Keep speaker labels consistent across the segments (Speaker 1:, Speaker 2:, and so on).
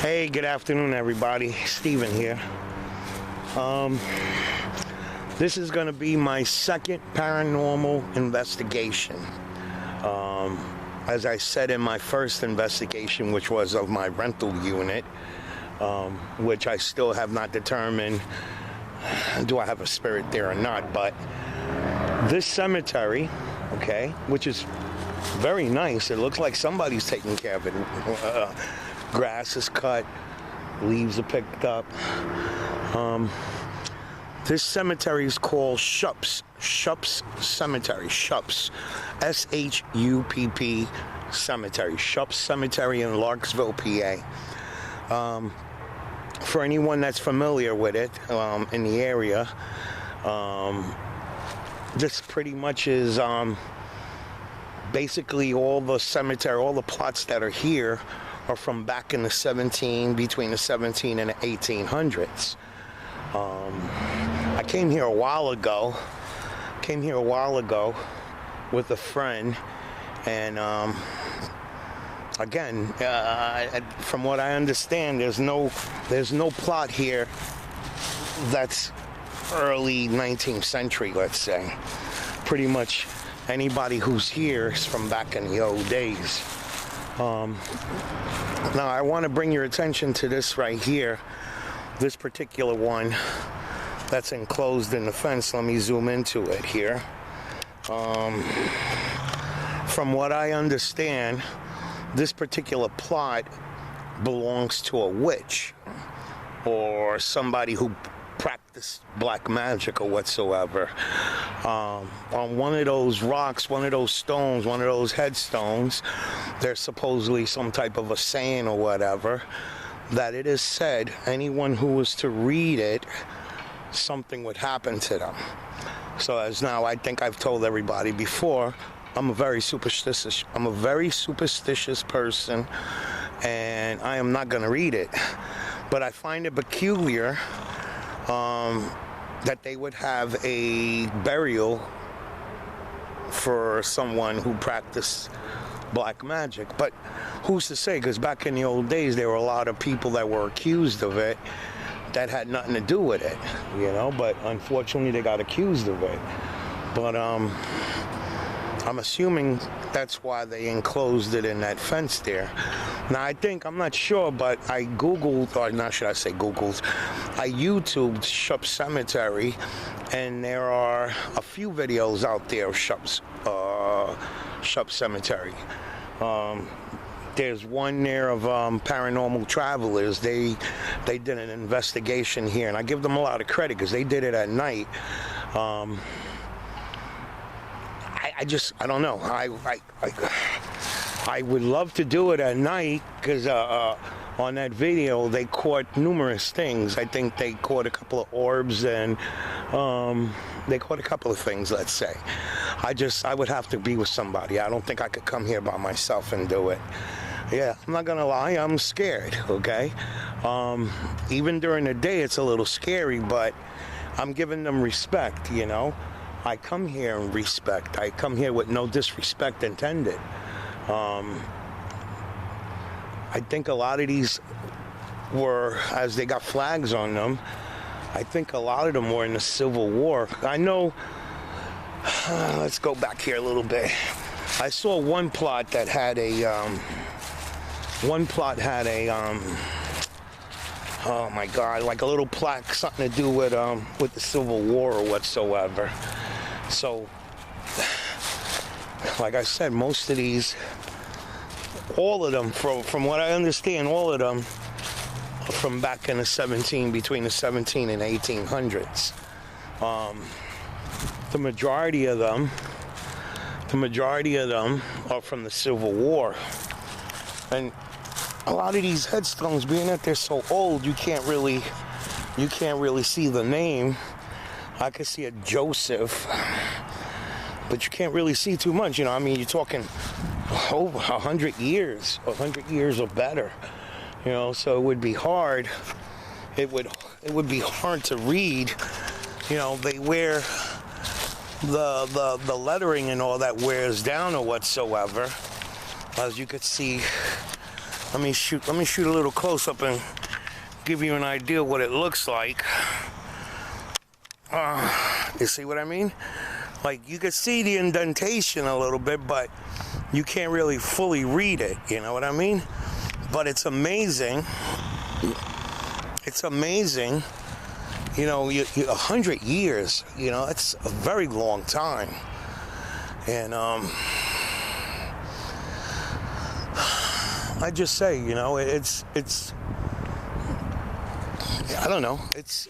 Speaker 1: Hey, good afternoon, everybody. Steven here. This is going to be my second paranormal investigation. As I said in my first investigation, which was of my rental unit, which I still have not determined do I have a spirit there or not, but this cemetery, okay, which is very nice. It looks like somebody's taking care of it. Grass is cut, leaves are picked up. This cemetery is called Shupp's Cemetery. Shupp's, S-H-U-P-P Cemetery. Shupp's Cemetery in Larksville, PA. For anyone that's familiar with it in the area, this pretty much is basically all the cemetery, all the plots that are here are from back in the between the 17 and the 1800s. I came here a while ago with a friend, and again, from what I understand, there's no plot here that's early 19th century, let's say. Pretty much anybody who's here is from back in the old days. Now I want to bring your attention to this right here, this particular one that's enclosed in the fence. Let me zoom into it here. From what I understand, this particular plot belongs to a witch or somebody who practiced black magic or whatsoever. On one of those rocks, one of those stones, one of those headstones, there's supposedly some type of a saying or whatever that it is said anyone who was to read it, something would happen to them. So as now, I think I've told everybody before, I'm a very superstitious person, and I am not going to read it. But I find it peculiar that they would have a burial for someone who practiced black magic. But who's to say? Because back in the old days, there were a lot of people that were accused of it that had nothing to do with it, you know. But unfortunately, they got accused of it. But I'm assuming that's why they enclosed it in that fence there. Now, I'm not sure, but I Googled, or not should I say Googled, I YouTubed Shupp Cemetery, and there are a few videos out there of Shupp Cemetery. There's one there of paranormal travelers. They did an investigation here, and I give them a lot of credit because they did it at night. I don't know. I would love to do it at night because on that video they caught numerous things. I think they caught a couple of orbs and they caught a couple of things, let's say. I would have to be with somebody. I don't think I could come here by myself and do it. Yeah, I'm not gonna lie, I'm scared, okay? Even during the day it's a little scary, but I'm giving them respect, you know? I come here in respect. I come here with no disrespect intended. I think a lot of these were, as they got flags on them, I think a lot of them were in the Civil War. I know, let's go back here a little bit. I saw one plot that had oh my God, like a little plaque, something to do with the Civil War or whatsoever. So, like I said, most of these, all of them, from what I understand, all of them are from back in the between the 17 and 1800s. The majority of them are from the Civil War. And a lot of these headstones, being that they're so old, you can't really see the name. I could see a Joseph, but you can't really see too much, you know. I mean, you're talking over 100 years or better, you know. So it would be hard. It would be hard to read. You know, they wear the lettering and all that wears down or whatsoever. As you could see, Let me shoot a little close up and give you an idea what it looks like. You see what I mean? Like, you can see the indentation a little bit, but you can't really fully read it, you know what I mean? But it's amazing. It's amazing. You know, 100 years, you know, that's a very long time. And I just say, you know, it's I don't know. It's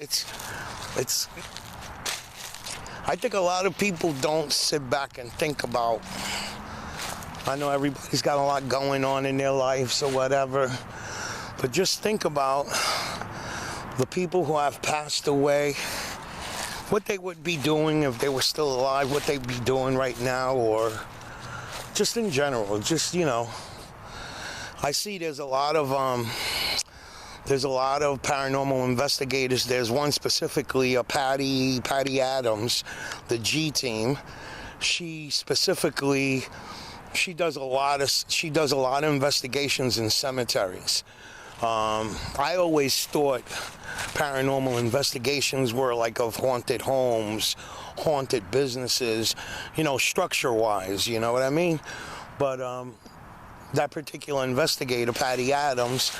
Speaker 1: I think a lot of people don't sit back and think about, I know everybody's got a lot going on in their lives or whatever, but just think about the people who have passed away, what they would be doing if they were still alive, what they'd be doing right now, or just in general. Just, you know, I see there's a lot of paranormal investigators. There's one specifically, Patty Adams, the G team. She does a lot of investigations in cemeteries. I always thought paranormal investigations were like of haunted homes, haunted businesses, you know, structure-wise, you know what I mean? But that particular investigator, Patty Adams,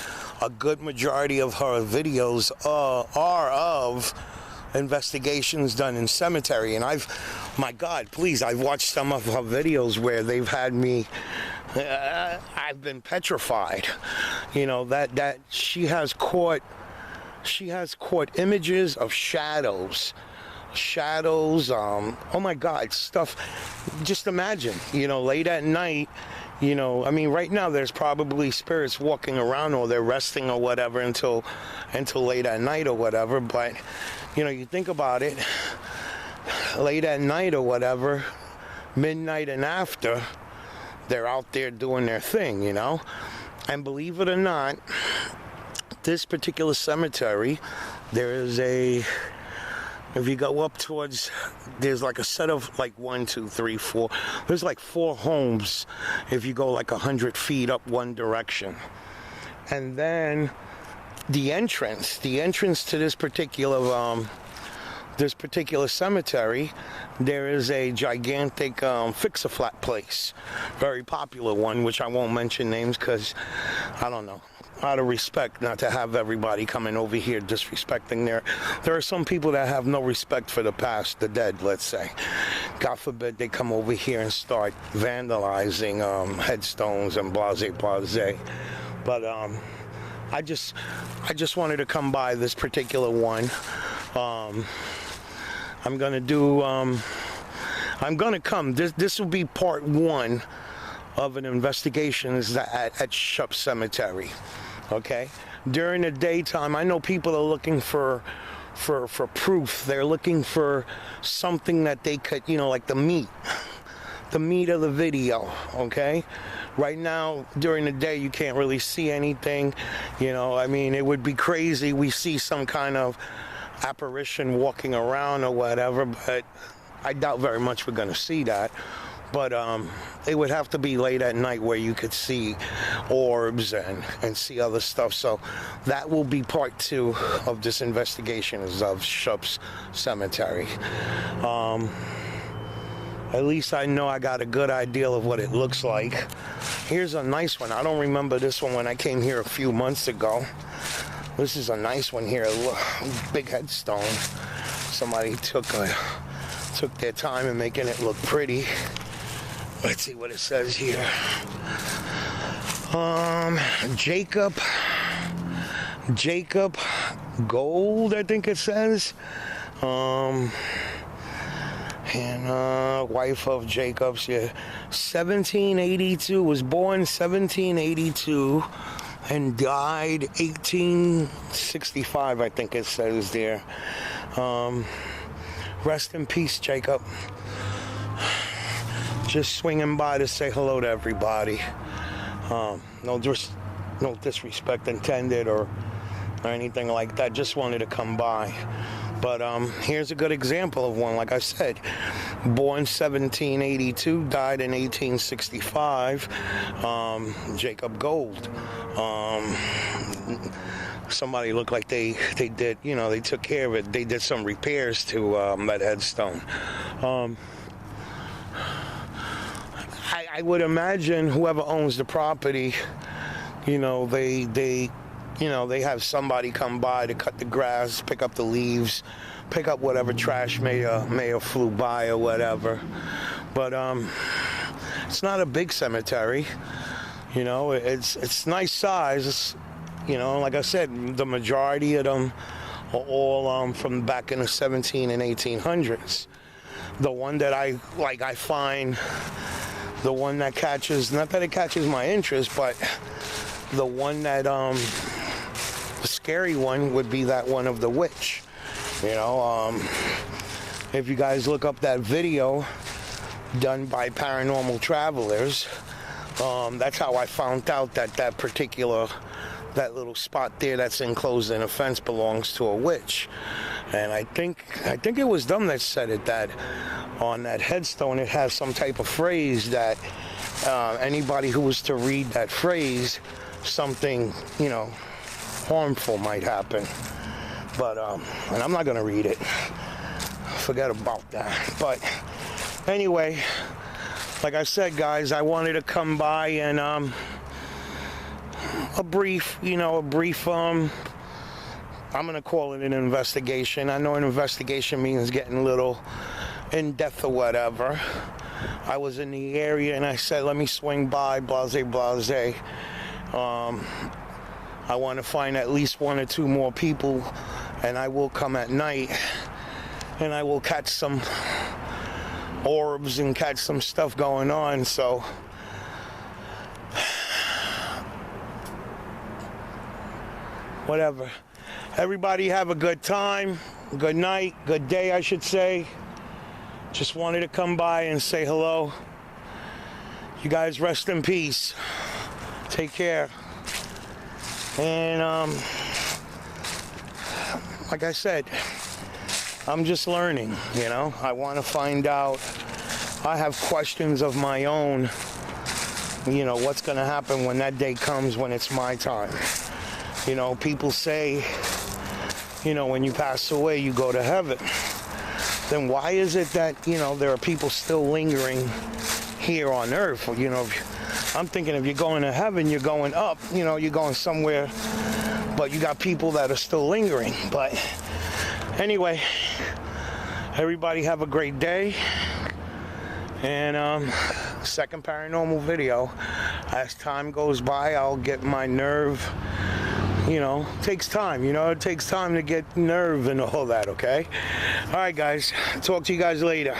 Speaker 1: a good majority of her videos are of investigations done in cemetery. And I've watched some of her videos where they've had me, I've been petrified. You know, that she has caught images of shadows, oh my God, stuff. Just imagine, you know, late at night, you know, I mean, right now there's probably spirits walking around, or they're resting or whatever until late at night or whatever. But, you know, you think about it, late at night or whatever, midnight and after, they're out there doing their thing, you know. And believe it or not, this particular cemetery, there is if you go up towards, there's like a set of like 1, 2, 3, 4. There's like 4 homes if you go like 100 feet up one direction. And then the entrance to this particular cemetery, there is a gigantic fix-a-flat place, very popular one, which I won't mention names because I don't know, out of respect, not to have everybody coming over here disrespecting there are some people that have no respect for the past, the dead, let's say. God forbid they come over here and start vandalizing headstones and blase. But I just wanted to come by this particular one. I'm gonna come. This will be part 1 of an investigation at Shupp Cemetery. Okay? During the daytime, I know people are looking for proof. They're looking for something that they could, you know, like the meat of the video. Okay? Right now, during the day, you can't really see anything. You know, I mean, it would be crazy. We see some kind of apparition walking around or whatever, but I doubt very much we're going to see that. But it would have to be late at night where you could see orbs and see other stuff. So that will be part 2 of this investigation of Shupp's Cemetery. At least I know I got a good idea of what it looks like. Here's a nice one. I don't remember this one when I came here a few months ago. This is a nice one here, a big headstone. Somebody took their time in making it look pretty. Let's see what it says here. Jacob Gold, I think it says. And wife of Jacob's, yeah. 1782, was born 1782 and died 1865, I think it says there. Rest in peace, Jacob. Just swinging by to say hello to everybody. No disrespect intended or anything like that. Just wanted to come by. But here's a good example of one. Like I said, born 1782, died in 1865, Jacob Gold. Somebody looked like they did, you know, they took care of it. They did some repairs to that headstone. I would imagine whoever owns the property, you know, they have somebody come by to cut the grass, pick up the leaves, pick up whatever trash may have flew by or whatever. But it's not a big cemetery, you know. It's nice size. It's, you know, like I said, the majority of them are all from back in the 17 and 1800s. The one that I find, the one that catches, not that it catches my interest, but the one that, the scary one would be that one of the witch. You know, if you guys look up that video done by Paranormal Travelers, that's how I found out that that little spot there that's enclosed in a fence belongs to a witch. And I think it was them that said it, that on that headstone it has some type of phrase that anybody who was to read that phrase, something, you know, harmful might happen. But and I'm not gonna read it, forget about that. But anyway, like I said, guys, I wanted to come by and a brief I'm gonna call it an investigation. I know an investigation means getting a little in depth or whatever. I was in the area and I said, let me swing by, blase. I want to find at least one or two more people, and I will come at night and I will catch some orbs and catch some stuff going on. So whatever. Everybody have a good time, good night, good day, I should say. Just wanted to come by and say hello. You guys rest in peace. Take care. And like I said, I'm just learning, you know. I want to find out. I have questions of my own, you know, what's going to happen when that day comes, when it's my time. You know, people say, you know, when you pass away, you go to heaven. Then why is it that, you know, there are people still lingering here on earth? You know, I'm thinking if you're going to heaven, you're going up, you know, you're going somewhere, but you got people that are still lingering. But anyway, everybody have a great day. And second paranormal video. As time goes by, I'll get my nerve. You know, it takes time. You know, it takes time to get nerve and all that, okay? All right, guys. Talk to you guys later.